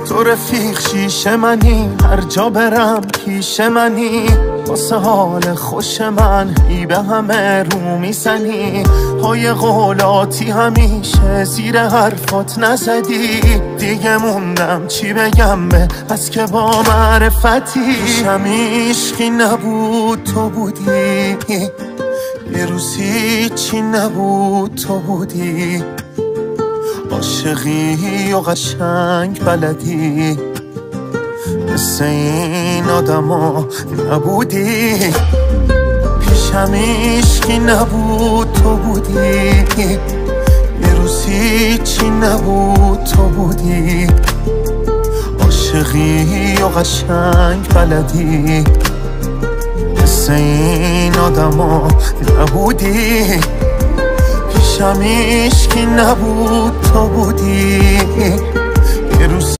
تو رفیق شیشه منی، هر جا برم پیش منی، واسه حال خوش من ای به همه رو میزنی. پای قولاتی همیشه زیر حرفات نزدی، دیگه موندم چی بگم به از که با معرفتی. پیشم عشقی نبود تو بودی، یه روزی چی نبود تو بودی، عاشقی و قشنگ بلدی، مثل این آدما نبودی. پیشم عشقی نبود تو بودی، یه روزی چی نبود تو بودی، عاشقی و قشنگ بلدی، مثل این آدما نبودی. پیشم عشقی نبود تو بودی.